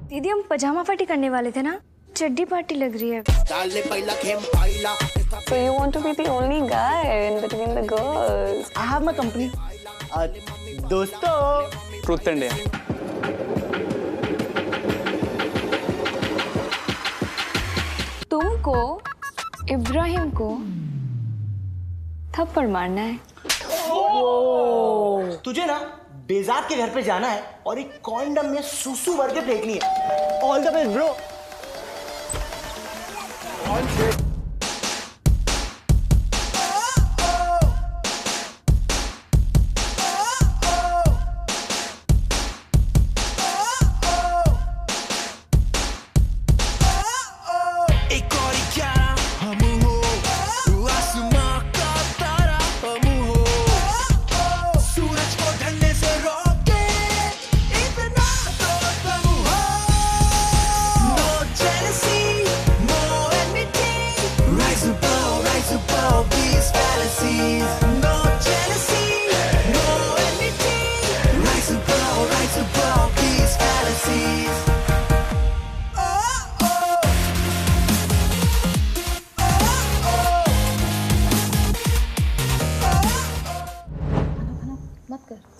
दीदी हम पजामा पार्टी करने वाले थे ना, चड्डी पार्टी लग रही है। So you want to be the only guy in between the girls? I have my company. दोस्तों ट्रूथ एंड डेयर। तुमको इब्राहिम को थप्पड़ मारना है। तुझे ना बेजात के घर पे जाना है और एक कॉन्डम में सुसु भर के फेंकनी है। All the best bro.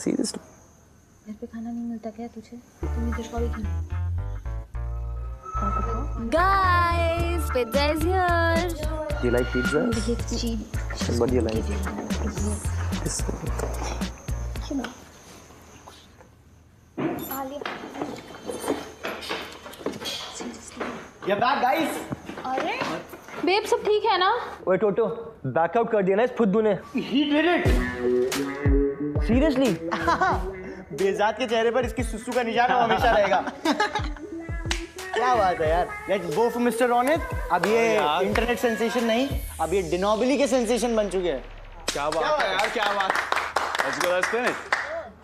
Seriously घर पे खाना नहीं मिलता क्या तुझे? तुम इधर कॉल खाना। Guys, pizza is here. You like pizza? It's cheap. What do you like? This You're back guys. अरे बेब सब ठीक है ना? ओए टोटो, बैकआउट कर दिया ना इस फुद्दू ने। He did it. Seriously? बेजात के चेहरे पर इसकी सुसु का निशान हमेशा रहेगा। क्या बात है यार। Let's go for Mr. Ronit. अब ये इंटरनेट सेंसेशन नहीं, अब ये डिनोबिली के सेंसेशन बन चुके हैं। क्या बात है यार, क्या बात। Let's go, let's finish.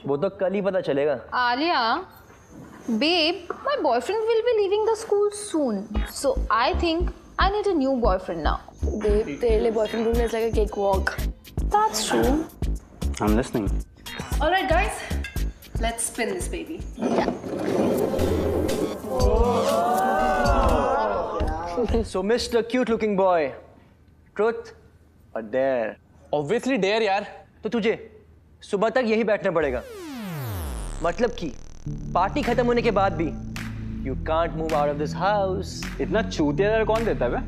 वो तो कल ही पता चलेगा। Alia, babe, my boyfriend will be leaving the school soon. So I think I need a new boyfriend now. Babe, तेरे लिए boyfriend ढूंढना is like a cakewalk. That's true. I'm listening. All right, guys, let's spin this baby. So Mr. Cute Looking Boy, truth or dare? Obviously dare यार। तो तुझे सुबह तक यही बैठना पड़ेगा। मतलब कि पार्टी खत्म होने के बाद भी you can't move out of this house. इतना चूतिया डर कौन देता है बे?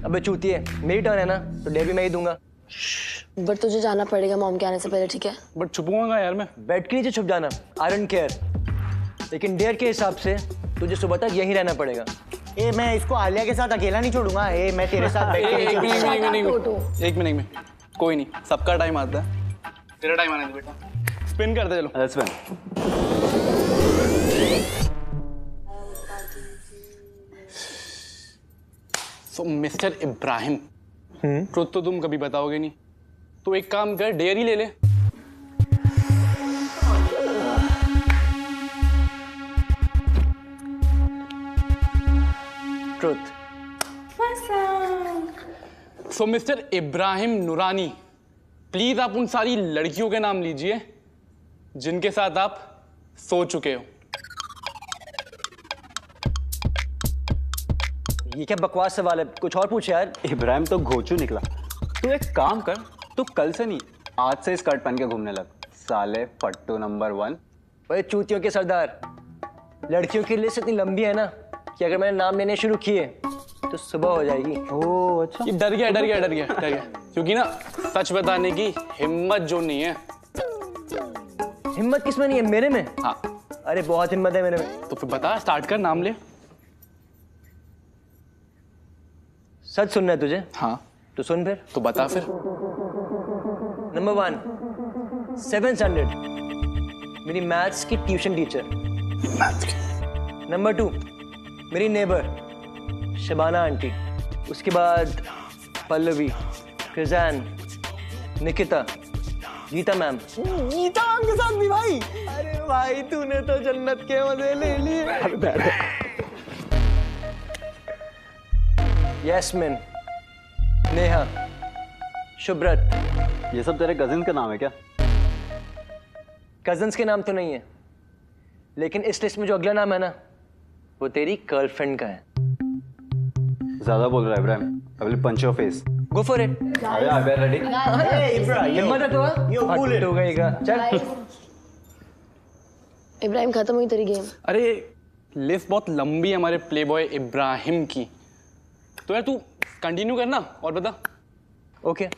अबे चूतिए, मेरी टर्न है ना, तो डेयर भी मैं ही दूंगा। बट तुझे जाना पड़ेगा मॉम के आने से पहले, ठीक है? बट छुपूंगा यार मैं। बेड के नीचे छुप जाना, I don't care. लेकिन डेयर के हिसाब से तुझे सुबह तक यहीं रहना पड़ेगा। ए मैं इसको आलिया के साथ अकेला नहीं छोड़ूंगा। ए मैं तेरे साथ बेड के नीचे एक मिनट में कोई नहीं, सबका टाइम आता है। तेरा टाइम आने दे बेटा। स्पिन करते चलो। स्पिन। सो मिस्टर इब्राहिम, ट्रुथ तो तुम कभी बताओगे नहीं, तो एक काम कर, डेयर ही ले ले। ट्रुथ। सो मिस्टर इब्राहिम नूरानी, प्लीज आप उन सारी लड़कियों के नाम लीजिए जिनके साथ आप सो चुके हो। ये क्या बकवास सवाल है, कुछ और पूछ यार। इब्राहिम तो घोचू निकला। तू एक काम कर, तू कल से नहीं आज से स्कर्ट पहन के घूमने लग, साले फट्टू नंबर 1। ओए चूतियों के सरदार, लड़कियों की लिस्ट इतनी लंबी है ना कि अगर मैंने नाम लेने शुरू किए तो सुबह हो जाएगी। ओह अच्छा। ये डर गया क्योंकि ना सच बताने की हिम्मत जो नहीं है। हिम्मत किसमें नहीं है? मेरे में। हाँ। अरे बहुत हिम्मत है मेरे में। तो फिर बता, स्टार्ट कर, नाम ले। सच सुनना है तुझे? हाँ। तो सुन फिर। तो बता फिर। नंबर 1 7 स्टैंडर्ड, मेरी मैथ्स की ट्यूशन टीचर। नंबर 2 मेरी नेबर शबाना आंटी। उसके बाद पल्लवी, फिजान, निकिता, गीता मैम। गीता मैम के साथ भी भाई? अरे भाई तूने तो जन्नत के मजे ले लिए। यस्मिन, नेहा, शुभ्रत। ये सब तेरे कजिन का नाम है क्या? कजन्स के नाम तो नहीं है, लेकिन इस लिस्ट में जो अगला नाम है ना, वो तेरी गर्लफ्रेंड का है। ज्यादा बोल रहा है Ibrahim, I will punch your face. Go for it. अरे आई एम रेडी। हिम्मत है तो हट हो गएगा। चल इब्राहिम खत्म हुई तेरी गेम। अरे लिस्ट बहुत लंबी है हमारे प्ले बॉय इब्राहिम की, तो यार तू कंटिन्यू करना और बता। ओके।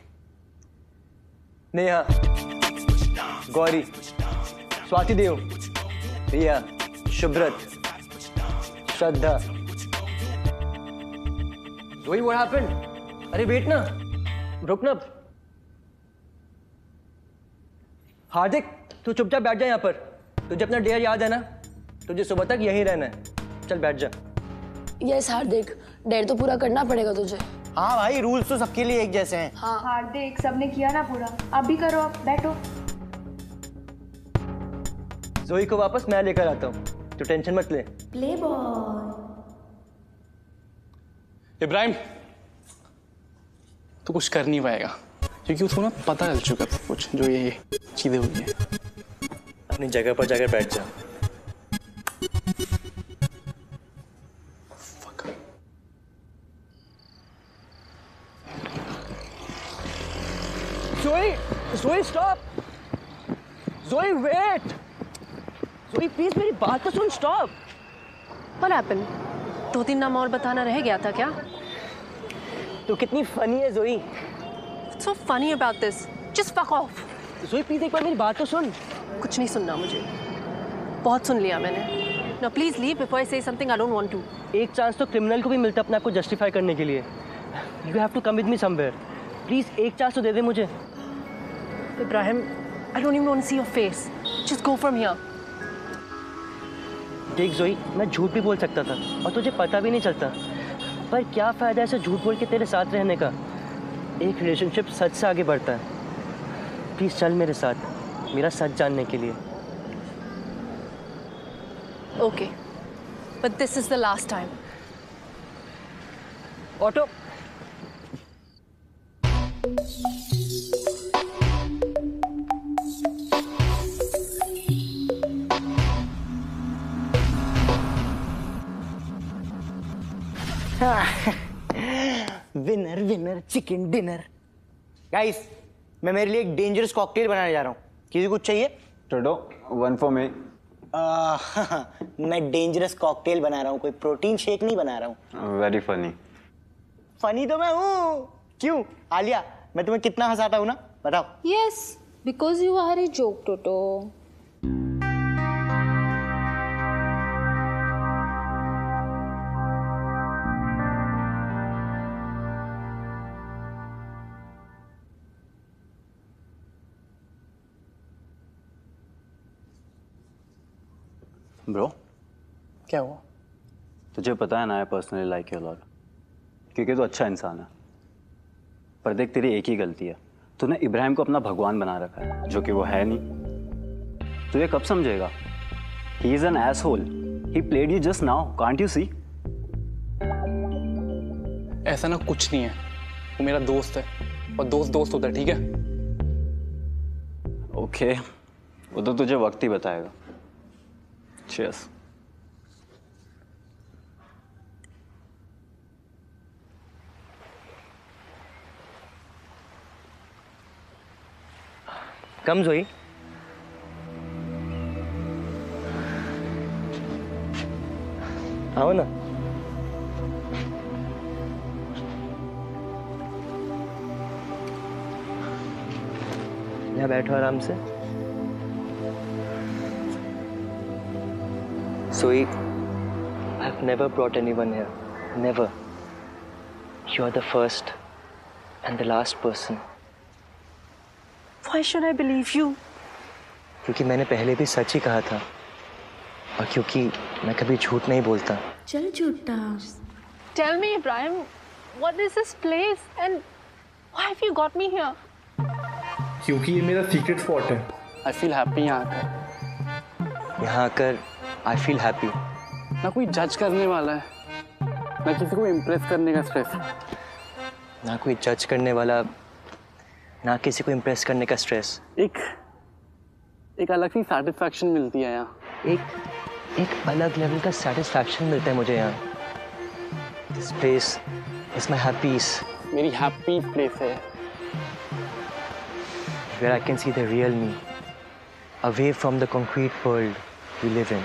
नेहा, गौरी, स्वाति देव, रिया, शुभ्रत, श्रद्धा। वही व्हाट हैपेंड? अरे वेट ना, रुक ना। हार्दिक, तू चुपचाप बैठ जा यहाँ पर। तुझे अपना डेयर याद है ना? तुझे सुबह तक यहीं रहना है। चल बैठ जा। यस हार्दिक, डेयर तो पूरा करना पड़ेगा तुझे। हाँ भाई, रूल्स तो सबके लिए एक जैसे हैं। हाँ हार्दिक, सबने किया ना पूरा, आप भी करो, आप बैठो। जोई को वापस मैं लेकर आता हूँ, तो टेंशन मत ले। Play boy. इब्राहिम तू कुछ कर नहीं पाएगा, क्योंकि उसको ना पता चल चुका था कुछ जो ये चीजें हुई है। अपनी जगह पर जाकर बैठ जा। जोई स्टॉप। जोई वेट। जोई प्लीज मेरी बात तो सुन। स्टॉप। What happened? 2-3 नाम और बताना रह गया था क्या? तू कितनी फनी है जोई। What's so funny about this? Just fuck off. जोई प्लीज एक बार मेरी बात तो सुन। कुछ नहीं सुनना मुझे, बहुत सुन लिया मैंने। Now please leave before I say something I don't want to. एक चांस तो क्रिमिनल को भी मिलता अपने आप को जस्टिफाई करने के लिए। You have to come with me somewhere. Please एक चांस तो दे दे मुझे। Ibrahim, I don't even want to see your face. Just go from here. देख जोई, मैं झूठ भी बोल सकता था और तुझे पता भी नहीं चलता, पर क्या फायदा ऐसे झूठ बोल के तेरे साथ रहने का। एक रिलेशनशिप सच से आगे बढ़ता है। प्लीज चल मेरे साथ, मेरा सच जानने के लिए। Okay, but this is the last time. Auto. Winner winner chicken dinner. Guys, मैं मेरे लिए एक डेंजरस कॉकटेल बनाने जा रहा हूँ। किसी कुछ चाहिए? To-do, one for me. मैं डेंजरस कॉकटेल बना रहा हूँ, कोई प्रोटीन शेक नहीं बना रहा हूँ। Very funny. फनी तो मैं हूँ। क्यों आलिया, मैं तुम्हें कितना हंसाता हूँ ना, बताओ। Yes, because you are a joke, Toto. Bro, क्या हुआ? तुझे पता है ना, I personally like you lot, क्योंकि तू अच्छा इंसान है। पर देख, तेरी एक ही गलती है, तूने इब्राहिम को अपना भगवान बना रखा है, जो कि वो है नहीं। तू ये कब समझेगा? He is an asshole, he played you just now, can't you see? ऐसा ना कुछ नहीं है, वो मेरा दोस्त है और दोस्त दोस्त होता है, ठीक है? ओके, वो तो तुझे वक्त ही बताएगा। Cheers. कम जोई। आओ ना। यहाँ बैठो आराम से। Zoe, I've never brought anyone here. Never. You are the first and the last person. Why should I believe you? क्योंकि मैंने पहले भी सच ही कहा था और क्योंकि मैं कभी झूठ नहीं बोलता। चल झूठा। Tell me, Ibrahim, what is this place and why have you got me here? क्योंकि ये मेरा सीक्रेट स्पॉट है। आई फील हैप्पी यहाँ आकर। यहाँ आकर आई फील हैप्पी। ना कोई जज करने वाला है, ना किसी को इम्प्रेस करने का स्ट्रेस, ना कोई जज करने वाला, ना किसी को इम्प्रेस करने का स्ट्रेस। एक अलग सी सेटिस्फैक्शन मिलती है यहाँ। एक एक अलग लेवल का सेटिस्फैक्शन मिलता है मुझे यहाँ. This place is my happy मेरी हैप्पी प्लेस है. where I can see the real me, away from the concrete world we live in.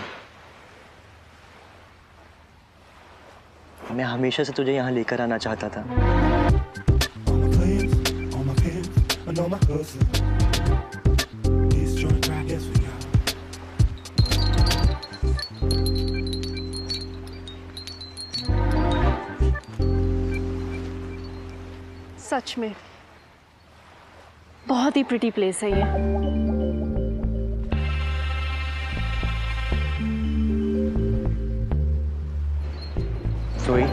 मैं हमेशा से तुझे यहाँ लेकर आना चाहता था. On my pants, I know my hustle. These joints, I guess we got. सच में बहुत ही प्रिटी प्लेस है ये. सोई,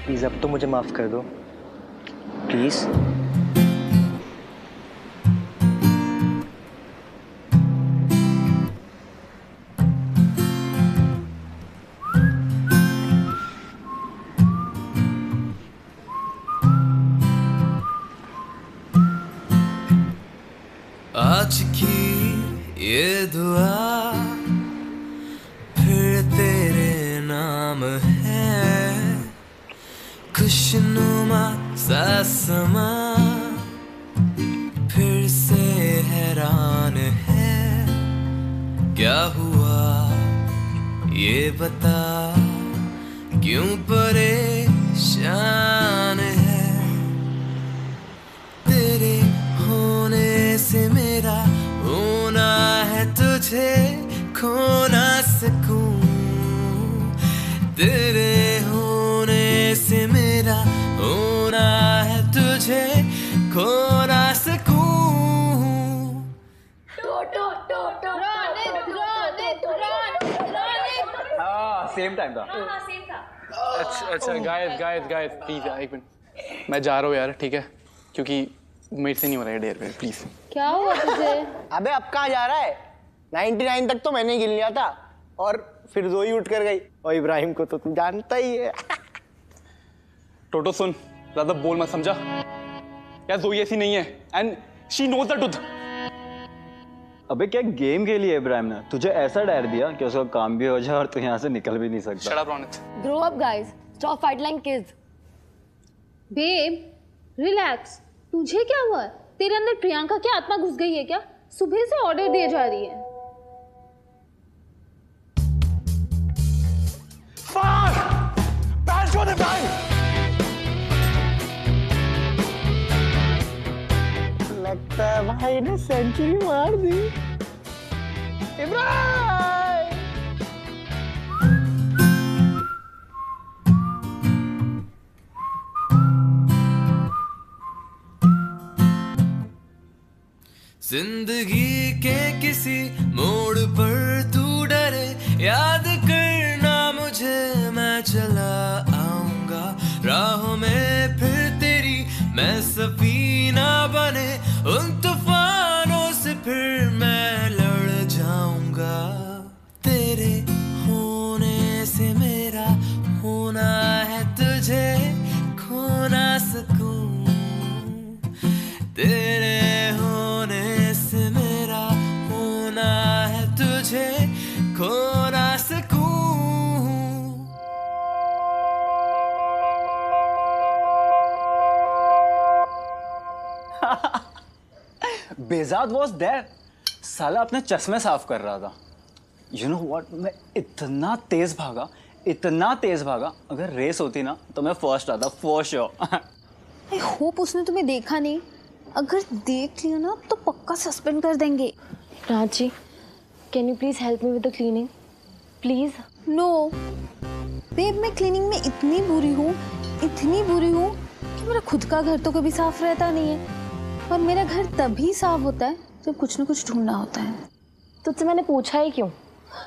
प्लीज अब तो मुझे माफ कर दो. प्लीज. आज की ये दुआ फिर तेरे नाम है. खुशनुमा सा समा फिर से हैरान है. क्या हुआ ये बता, क्यों परेशान है. तेरे होने से मेरा होना है, तुझे खो ना सकूं. तेरे होने से मेरा होना है, तुझे खो ना सकूं. सेम टाइम था. अच्छा गाइस प्लीज एक मिनट. मैं जा रहा हूँ यार, ठीक है, क्योंकि मेरे से नहीं हो रहा है डेयर पे. प्लीज. क्या हुआ तुझे? अबे अब कहाँ जा रहा है? 99 तक तो मैंने गिन लिया था और फिर जोई उठ कर गई. और इब्राहिम को तो तू जानता ही है. टोटो सुन, ज्यादा बोल मत, समझा? यार जोई ऐसी नहीं है and she knows the truth. अबे क्या गेम के लिए इब्राहिम ने तुझे ऐसा डर दिया कि उसका काम भी हो जाए और तू यहाँ से निकल भी नहीं सकता. Shut up Ronit. Grow up, guys. Stop fight like kids. Babe relax. तुझे क्या हुआ? तेरे अंदर प्रियंका की आत्मा घुस गई है क्या? सुबह से ऑर्डर दिए जा रही है. लगता है भाई ने सेंचुरी मार दी. इब्राहिम. जिंदगी के किसी मोड़ पर तू डरे, याद करना मुझे, मैं चला आऊंगा राहों में फिर तेरी. मैं सफीना बने उन तूफानों से फिर मैं लड़ जाऊंगा. तेरे होने से मेरा होना है, तुझे खो ना सकूं. तेरे होने से मेरा होना है, तुझे खो ना सकूं. Behzad was there. साला अपने चश्मे साफ कर रहा था. यू नो व्हाट, मैं इतना तेज भागा. अगर रेस होती ना तो मैं फर्स्ट आता फॉर श्योर. आई होप उसने तुम्हें देखा नहीं. अगर देख लिया ना तो पक्का सस्पेंड कर देंगे. Ranchi, can you please help me with the cleaning? Please? No babe, मैं क्लीनिंग में इतनी बुरी हूँ कि मेरा खुद का घर तो कभी साफ रहता नहीं है. और मेरा घर तभी साफ होता है जब कुछ ना कुछ ढूंढना होता है. तुझसे मैंने पूछा ही क्यों?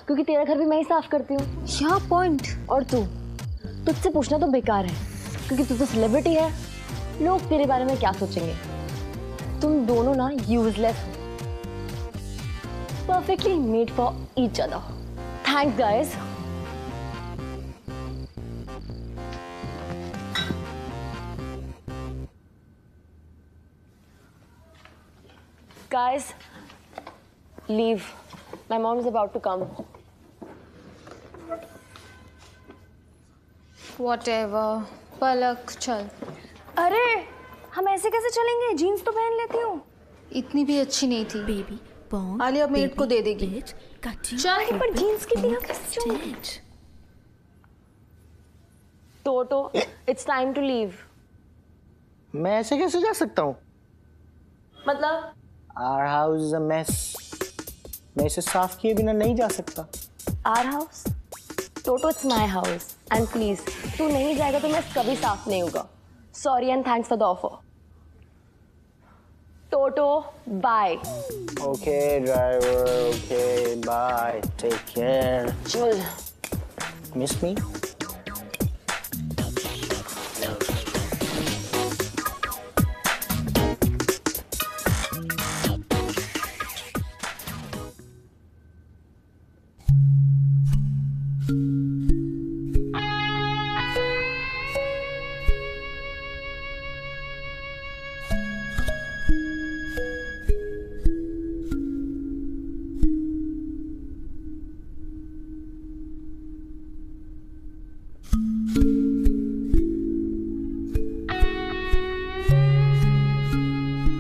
क्योंकि तेरा घर भी मैं ही साफ करती हूँ. क्या पॉइंट? और तुझसे पूछना तो बेकार है, क्योंकि तू तो सेलिब्रिटी है. लोग तेरे बारे में क्या सोचेंगे? तुम दोनों ना यूजलेस हो. Perfectly made for each other. Thanks guys. Guys, leave. My mom is about to come. Whatever. पलक चल। अरे हम ऐसे कैसे चलेंगे? जीन्स तो पहन लेती हूँ। इतनी भी अच्छी नहीं थी। Baby born. आलिया मेड को दे देगी। चल पर जीन्स की बिना कैसे चलूं? Toto, it's time to leave. मैं ऐसे कैसे जा सकता हूँ? मतलब? Our house is a mess. मैं इसे साफ किए बिना नहीं जा सकता। Our house? Toto, it's my house. And please, तू नहीं जाएगा तो मैं कभी साफ नहीं होगा. Sorry and thanks for the offer. Toto, bye. Okay, driver. Okay, bye. Take care. चल. Miss me?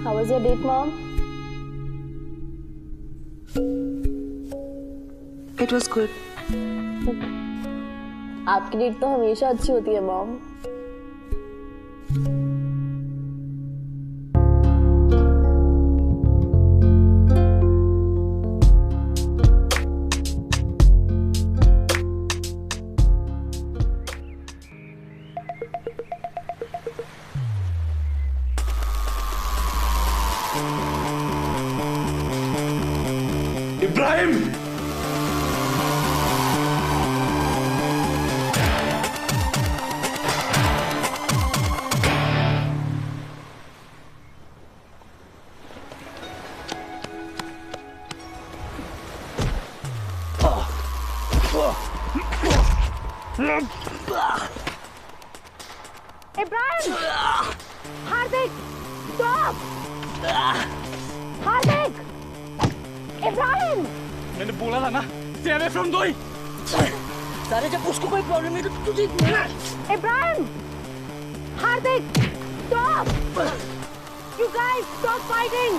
How was your date, Mom? It was good. आपकी डेट तो हमेशा अच्छी होती है, Mom. इब्राहिम! इब्राहिम! हार्दिक! स्टॉप! हार्दिक! इब्राहिम! मैंने बोला था ना, stay away from Doi! सारे जब उसको कोई प्रॉब्लम नहीं तो तुझे इब्राहिम! हार्दिक! Stop! You guys stop fighting!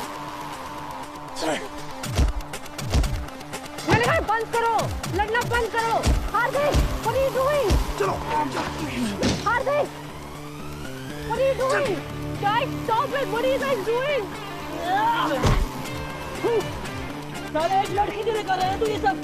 मैंने कहा बंद करो, लड़ना बंद करो। हार्दिक, what are you doing? चलो। हार्दिक, what are you doing? Guys, stop it! What are you guys doing? सारे एक लड़की के लिए कर रहे हैं तू ये सब।